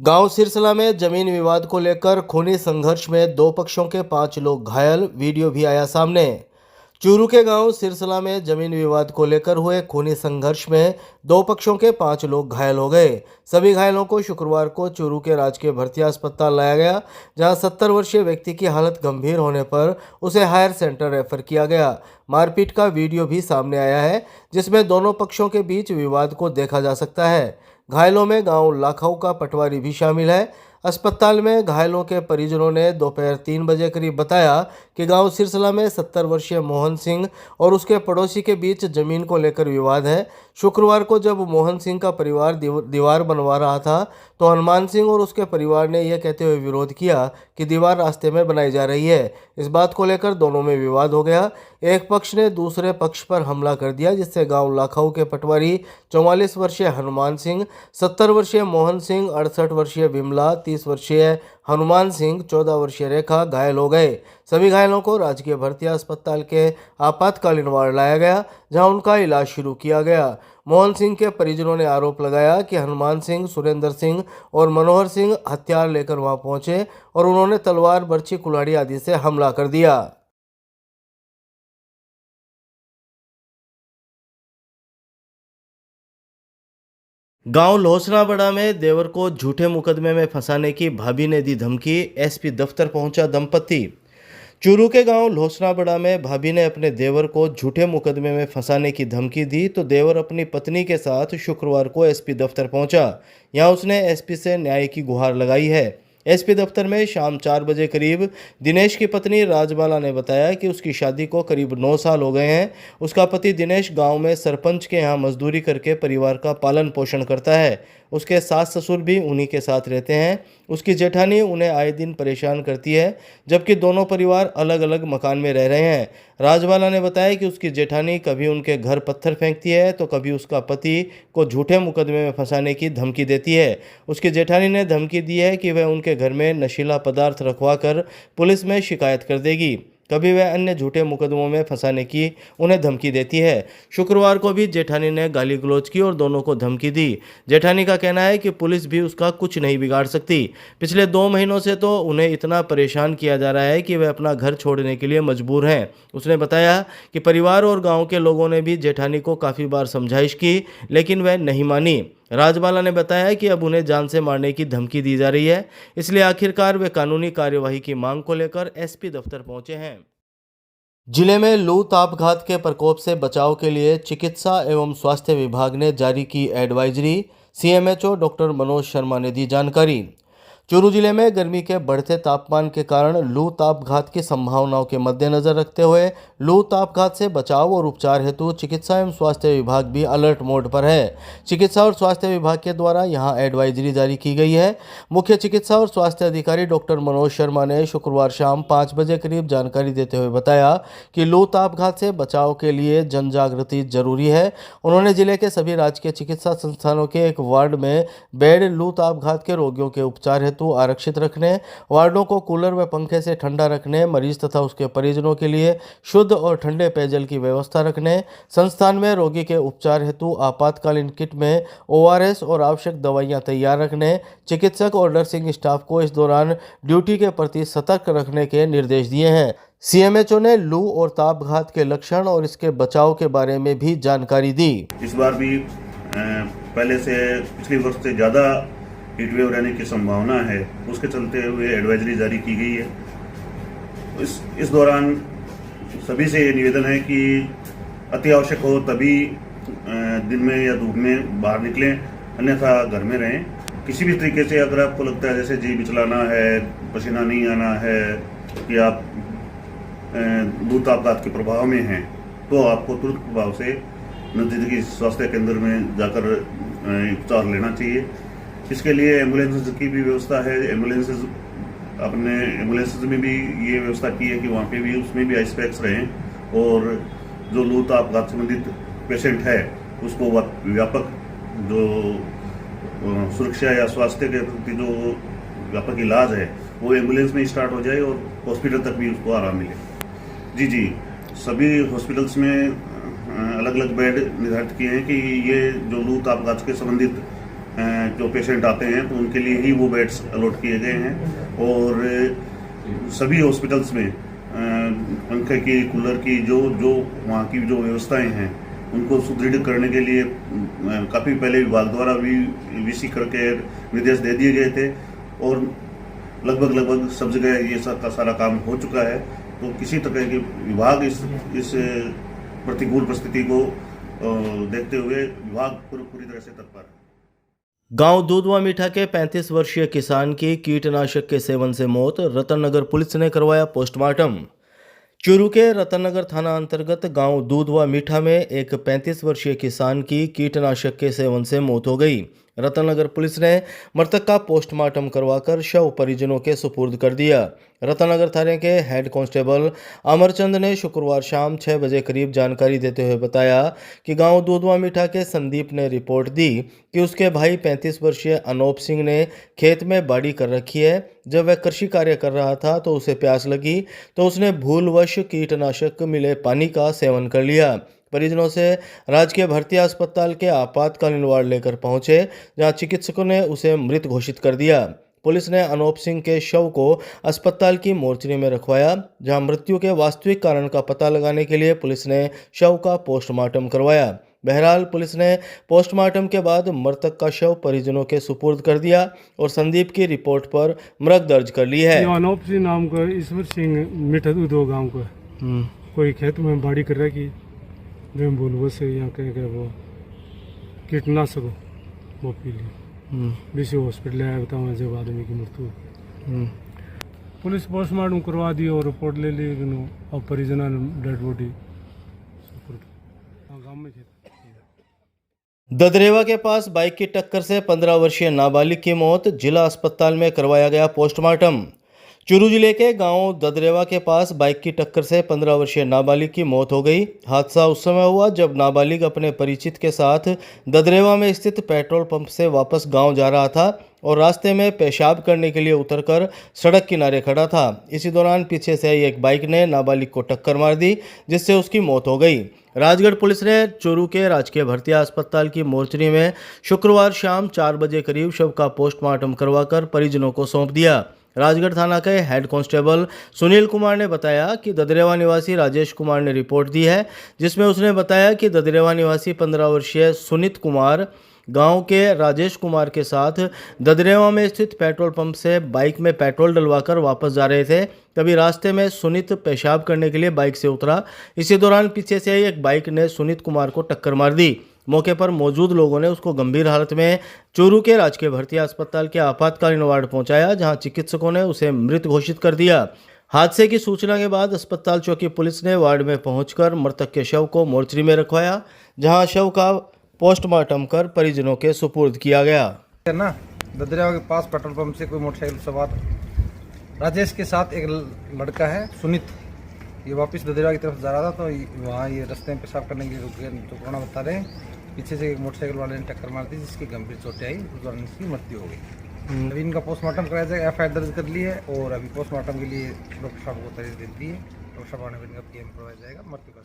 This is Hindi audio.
गांव सिरसला में जमीन विवाद को लेकर खूनी संघर्ष में दो पक्षों के 5 लोग घायल। वीडियो भी आया सामने। चूरू के गांव सिरसला में जमीन विवाद को लेकर हुए खूनी संघर्ष में दो पक्षों के 5 लोग घायल हो गए। सभी घायलों को शुक्रवार को चूरू के राजकीय भर्ती अस्पताल लाया गया, जहां 70 वर्षीय व्यक्ति की हालत गंभीर होने पर उसे हायर सेंटर रेफर किया गया। मारपीट का वीडियो भी सामने आया है, जिसमें दोनों पक्षों के बीच विवाद को देखा जा सकता है। घायलों में गांव लाखऊ का पटवारी भी शामिल है। अस्पताल में घायलों के परिजनों ने दोपहर 3 बजे करीब बताया कि गांव सिरसला में 70 वर्षीय मोहन सिंह और उसके पड़ोसी के बीच जमीन को लेकर विवाद है। शुक्रवार को जब मोहन सिंह का परिवार दीवार बनवा रहा था, तो हनुमान सिंह और उसके परिवार ने यह कहते हुए विरोध किया कि दीवार रास्ते में बनाई जा रही है। इस बात को लेकर दोनों में विवाद हो गया। एक पक्ष ने दूसरे पक्ष पर हमला कर दिया, जिससे गांव लाखऊ के पटवारी 44 वर्षीय हनुमान सिंह, 70 वर्षीय मोहन सिंह, 68 वर्षीय विमला, 30 वर्षीय हनुमान सिंह, 14 वर्षीय रेखा घायल हो गए। सभी घायलों को राजकीय भर्ती अस्पताल के आपातकालीन वार्ड लाया गया, जहां उनका इलाज शुरू किया गया। मोहन सिंह के परिजनों ने आरोप लगाया कि हनुमान सिंह, सुरेंद्र सिंह और मनोहर सिंह हथियार लेकर वहां पहुंचे और उन्होंने तलवार, बर्छी, कुल्हाड़ी आदि से हमला कर दिया। गांव लोसनाबड़ा में देवर को झूठे मुकदमे में फंसाने की भाभी ने दी धमकी। एसपी दफ्तर पहुंचा दंपति। चूरू के गांव लोसनाबड़ा में भाभी ने अपने देवर को झूठे मुकदमे में फंसाने की धमकी दी, तो देवर अपनी पत्नी के साथ शुक्रवार को एसपी दफ्तर पहुंचा। यहां उसने एसपी से न्याय की गुहार लगाई है। एसपी दफ्तर में शाम 4 बजे करीब दिनेश की पत्नी राजबाला ने बताया कि उसकी शादी को करीब 9 साल हो गए हैं। उसका पति दिनेश गांव में सरपंच के यहाँ मजदूरी करके परिवार का पालन पोषण करता है। उसके सास ससुर भी उन्हीं के साथ रहते हैं। उसकी जेठानी उन्हें आए दिन परेशान करती है, जबकि दोनों परिवार अलग अलग मकान में रह रहे हैं। राजबाला ने बताया कि उसकी जेठानी कभी उनके घर पत्थर फेंकती है, तो कभी उसका पति को झूठे मुकदमे में फंसाने की धमकी देती है। उसकी जेठानी ने धमकी दी है कि वह उनके घर में नशीला पदार्थ रखवा कर पुलिस में शिकायत कर देगी। कभी वह अन्य झूठे मुकदमों में फंसाने की उन्हें धमकी देती है। शुक्रवार को भी जेठानी ने गाली गलौज की और दोनों को धमकी दी। जेठानी का कहना है कि पुलिस भी उसका कुछ नहीं बिगाड़ सकती। पिछले 2 महीनों से तो उन्हें इतना परेशान किया जा रहा है कि वे अपना घर छोड़ने के लिए मजबूर हैं। उसने बताया कि परिवार और गांव के लोगों ने भी जेठानी को काफ़ी बार समझाइश की, लेकिन वह नहीं मानी। राजबाला ने बताया कि अब उन्हें जान से मारने की धमकी दी जा रही है, इसलिए आखिरकार वे कानूनी कार्यवाही की मांग को लेकर एसपी दफ्तर पहुंचे हैं। जिले में लू ताप के प्रकोप से बचाव के लिए चिकित्सा एवं स्वास्थ्य विभाग ने जारी की advisory. CMHO doctor Manoj Sharma ने दी जानकारी। चूरू जिले में गर्मी के बढ़ते तापमान के कारण लू ताप की संभावनाओं के मद्देनजर रखते हुए लू ताप से बचाव और उपचार हेतु चिकित्सा एवं स्वास्थ्य विभाग भी अलर्ट मोड पर है। चिकित्सा और स्वास्थ्य विभाग के द्वारा यहां एडवाइजरी जारी की गई है। मुख्य चिकित्सा और स्वास्थ्य अधिकारी डॉक्टर मनोज शर्मा ने शुक्रवार शाम 5 बजे करीब जानकारी देते हुए बताया कि लू ताप से बचाव के लिए जन जागृति जरूरी है। उन्होंने जिले के सभी राजकीय चिकित्सा संस्थानों के एक वार्ड में बेड लू ताप के रोगियों के उपचार हेतु आरक्षित रखने, वार्डों को कूलर व पंखे से ठंडा रखने, मरीज तथा उसके परिजनों के लिए शुद्ध और ठंडे पेयजल की व्यवस्था रखने, संस्थान में रोगी के उपचार हेतु आपातकालीन किट में ओआरएस और आवश्यक दवाइयां तैयार रखने, चिकित्सक और नर्सिंग स्टाफ को इस दौरान ड्यूटी के प्रति सतर्क रखने के निर्देश दिए हैं। सीएमएचओ ने लू और तापघात के लक्षण और इसके बचाव के बारे में भी जानकारी दी। इस बार भी पहले से पिछले वर्ष से ज़्यादा हीटवेव रहने की संभावना है, उसके चलते हुए एडवाइजरी जारी की गई है। इस दौरान सभी से ये निवेदन है कि अति आवश्यक हो तभी दिन में या धूप में बाहर निकलें, अन्यथा घर में रहें। किसी भी तरीके से अगर आपको लगता है जैसे जी बिचलाना है, पसीना नहीं आना है, कि आप लू ताप के प्रभाव में हैं, तो आपको तुरंत प्रभाव से नजदीकी स्वास्थ्य केंद्र में जाकर उपचार लेना चाहिए। इसके लिए एम्बुलेंसेज की भी व्यवस्था है। अपने एम्बुलेंसेज में भी ये व्यवस्था की है कि वहाँ पे भी उसमें भी आइस पैक्स रहें और जो लू ताप संबंधित पेशेंट है उसको व्यापक जो सुरक्षा या स्वास्थ्य के प्रति जो व्यापक इलाज है वो एम्बुलेंस में ही स्टार्ट हो जाए और हॉस्पिटल तक भी उसको आराम मिले। जी सभी हॉस्पिटल्स में अलग अलग बेड निर्धारित किए हैं कि ये जो लू ताप के संबंधित जो पेशेंट आते हैं तो उनके लिए ही वो बेड्स अलॉट किए गए हैं। और सभी हॉस्पिटल्स में पंखे की, कूलर की, जो वहाँ की जो व्यवस्थाएं हैं उनको सुदृढ़ करने के लिए काफ़ी पहले विभाग द्वारा भी वीसी करके निर्देश दे दिए गए थे और लगभग सब जगह ये सब का सारा काम हो चुका है। तो किसी तरह के विभाग इस प्रतिकूल परिस्थिति को देखते हुए विभाग पूरी तरह से तत्पर है। गांव दूधवा मीठा के 35 वर्षीय किसान की कीटनाशक के सेवन से मौत, रतननगर पुलिस ने करवाया पोस्टमार्टम। चूरू के रतननगर थाना अंतर्गत गांव दूधवा मीठा में एक 35 वर्षीय किसान की कीटनाशक के सेवन से मौत हो गई। रतननगर पुलिस ने मृतक का पोस्टमार्टम करवाकर शव परिजनों के सुपुर्द कर दिया। रतननगर थाने के हेड कांस्टेबल अमरचंद ने शुक्रवार शाम 6 बजे करीब जानकारी देते हुए बताया कि गांव दूधवा मीठा के संदीप ने रिपोर्ट दी कि उसके भाई 35 वर्षीय अनोप सिंह ने खेत में बाड़ी कर रखी है। जब वह कृषि कार्य कर रहा था तो उसे प्यास लगी तो उसने भूलवश कीटनाशक मिले पानी का सेवन कर लिया। परिजनों से राजकीय भर्ती अस्पताल के आपातकालीन वार्ड लेकर पहुंचे, जहां चिकित्सकों ने उसे मृत घोषित कर दिया। पुलिस ने अनोप सिंह के शव को अस्पताल की मोर्चरी में रखवाया, जहां मृत्यु के वास्तविक कारण का पता लगाने के लिए पुलिस ने शव का पोस्टमार्टम करवाया। बहरहाल पुलिस ने पोस्टमार्टम के बाद मृतक का शव परिजनों के सुपुर्द कर दिया और संदीप की रिपोर्ट पर मृत दर्ज कर ली है। अनोप सिंह नाम का ईश्वर सिंह मीठा दूधवा गाँव का कोई खेत में बाड़ी कर रहा की बोलबो से यहाँ कह वो कीटनाशक वो पी ली, बीसी हॉस्पिटल आया बताओ जब आदमी की मृत्यु। पुलिस पोस्टमार्टम करवा दी और रिपोर्ट ले ली और परिजनों ने डेड बॉडी गाँव में ददरेवा के पास बाइक की टक्कर से 15 वर्षीय नाबालिग की मौत, जिला अस्पताल में करवाया गया पोस्टमार्टम। चूरू जिले के गांव ददरेवा के पास बाइक की टक्कर से 15 वर्षीय नाबालिग की मौत हो गई। हादसा उस समय हुआ जब नाबालिग अपने परिचित के साथ ददरेवा में स्थित पेट्रोल पंप से वापस गांव जा रहा था और रास्ते में पेशाब करने के लिए उतरकर सड़क किनारे खड़ा था। इसी दौरान पीछे से आई एक बाइक ने नाबालिग को टक्कर मार दी, जिससे उसकी मौत हो गई। राजगढ़ पुलिस ने चूरू के राजकीय भर्ती अस्पताल की मोर्चरी में शुक्रवार शाम 4 बजे करीब शव का पोस्टमार्टम करवाकर परिजनों को सौंप दिया। राजगढ़ थाना के हेड कांस्टेबल सुनील कुमार ने बताया कि ददरेवा निवासी राजेश कुमार ने रिपोर्ट दी है, जिसमें उसने बताया कि ददरेवा निवासी 15 वर्षीय सुनीत कुमार गांव के राजेश कुमार के साथ ददरेवा में स्थित पेट्रोल पंप से बाइक में पेट्रोल डलवाकर वापस जा रहे थे। तभी रास्ते में सुनीत पेशाब करने के लिए बाइक से उतरा। इसी दौरान पीछे से आई एक बाइक ने सुनीत कुमार को टक्कर मार दी। मौके पर मौजूद लोगों ने उसको गंभीर हालत में चूरू के राजकीय भर्ती अस्पताल के आपातकालीन वार्ड पहुंचाया, जहां चिकित्सकों ने उसे मृत घोषित कर दिया। हादसे की सूचना के बाद अस्पताल चौकी पुलिस ने वार्ड में पहुंचकर मृतक के शव को मोर्चरी में रखवाया, जहां शव का पोस्टमार्टम कर परिजनों के सुपुर्द किया गया। ना ददरेवा के पास पेट्रोल पंप से कोई मोटरसाइकिल सवार राजेश के साथ एक लड़का है सुनीत, ये वापस ददरेवा की तरफ जा रहा था तो वहाँ ये रास्ते में पेशाब करने के लिए रुक गए। तो पुराना बता रहे हैं पीछे से एक मोटरसाइकिल वाले ने टक्कर मार दी, जिसकी गंभीर चोटें आई, उस दौरान इसकी मृत्यु हो गई। अभी इनका पोस्टमार्टम कराया जाएगा, एफआईआर दर्ज कर ली है और अभी पोस्टमार्टम के लिए डॉक्टर साहब को तारीख दे दी है। डॉक्टर साहब ने इनका पीएम करवाया जाएगा मृत्यु का।